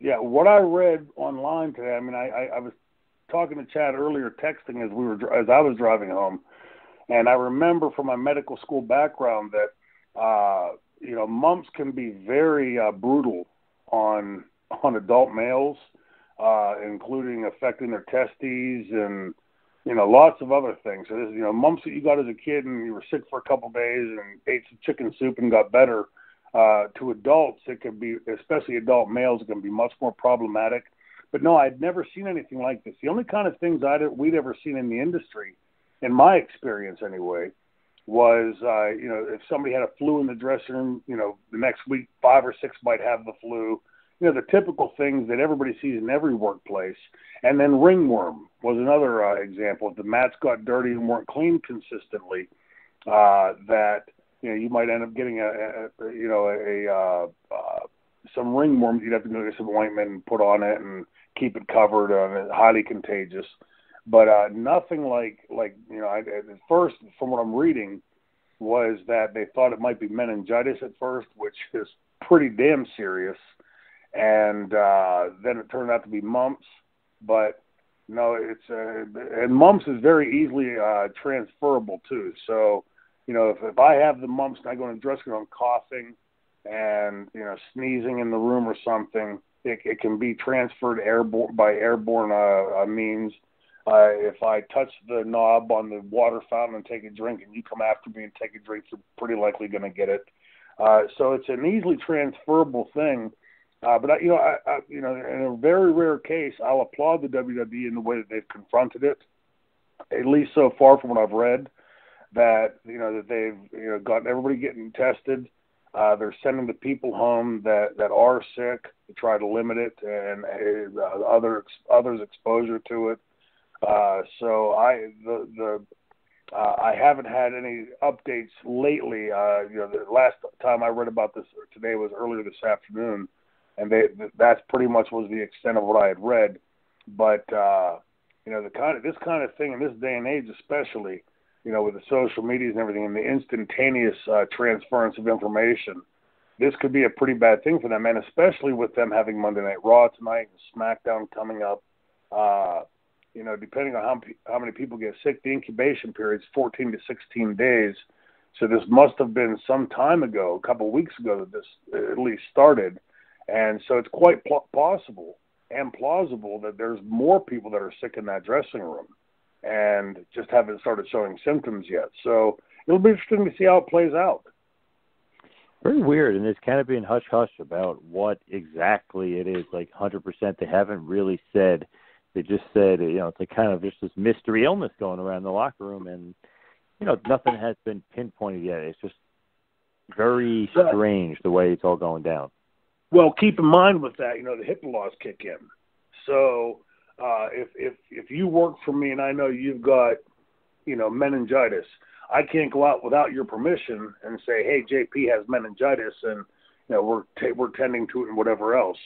Yeah, what I read online today, I mean, I was talking to Chad earlier, texting as I was driving home, and I remember from my medical school background that mumps can be very brutal on adult males, including affecting their testes and lots of other things. So this, mumps that you got as a kid and you were sick for a couple of days and ate some chicken soup and got better. To adults, it can be, especially adult males, it can be much more problematic. But no, I'd never seen anything like this. The only kind of things we'd ever seen in the industry, in my experience anyway, was, if somebody had a flu in the dressing room, the next week, 5 or 6 might have the flu. The typical things that everybody sees in every workplace. And then ringworm was another example. If the mats got dirty and weren't cleaned consistently, that you might end up getting some ringworms. You'd have to go get some ointment and put on it and keep it covered. It's highly contagious, but nothing like at first, from what I'm reading, was that they thought it might be meningitis at first, which is pretty damn serious, and then it turned out to be mumps. But no, and mumps is very easily transferable too. So. If I have the mumps and I go in the dressing room coughing and, sneezing in the room or something, it can be transferred by airborne means. If I touch the knob on the water fountain and take a drink and you come after me and take a drink, you're pretty likely going to get it. So it's an easily transferable thing. But, in a very rare case, I'll applaud the WWE in the way that they've confronted it, at least so far from what I've read. That that they've gotten everybody getting tested. They're sending the people home that are sick to try to limit it and others' exposure to it. So I haven't had any updates lately. The last time I read about this today was earlier this afternoon, and that's pretty much was the extent of what I had read. But this kind of thing in this day and age, especially. With the social medias and everything and the instantaneous transference of information, this could be a pretty bad thing for them, and especially with them having Monday Night Raw tonight and SmackDown coming up. Depending on how many people get sick, the incubation period is 14 to 16 days. So this must have been some time ago, a couple of weeks ago, that this at least started. And so it's quite possible and plausible that there's more people that are sick in that dressing room and just haven't started showing symptoms yet. So it'll be interesting to see how it plays out. Very weird, and there's kind of been hush-hush about what exactly it is, like 100%. They haven't really said. They just said, it's like kind of just this mystery illness going around the locker room, and, nothing has been pinpointed yet. It's just very strange the way it's all going down. Well, keep in mind with that, the HIPAA laws kick in. So if you work for me and I know you've got, meningitis, I can't go out without your permission and say, hey, JP has meningitis and, we're tending to it and whatever else.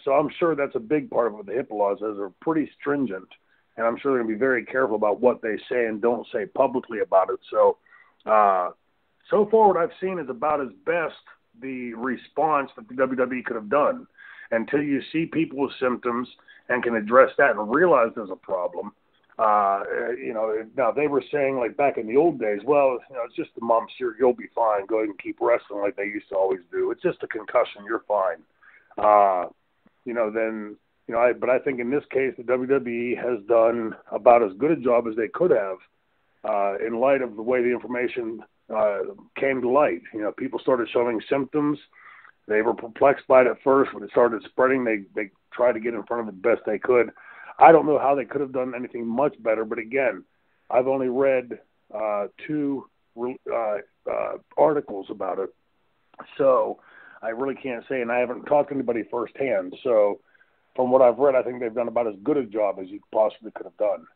So I'm sure that's a big part of it. The HIPAA laws, those are pretty stringent, and I'm sure they're going to be very careful about what they say and don't say publicly about it. So, so far what I've seen is about as best the response that the WWE could have done. Until you see people with symptoms and can address that and realize there's a problem. Now they were saying, like back in the old days, well, it's just the mumps, you'll be fine. Go ahead and keep wrestling like they used to always do. It's just a concussion, you're fine. But I think in this case, the WWE has done about as good a job as they could have in light of the way the information came to light. People started showing symptoms. They were perplexed by it at first. When it started spreading, they tried to get in front of it the best they could. I don't know how they could have done anything much better, but again, I've only read 2 articles about it. So I really can't say, and I haven't talked to anybody firsthand. So from what I've read, I think they've done about as good a job as you possibly could have done.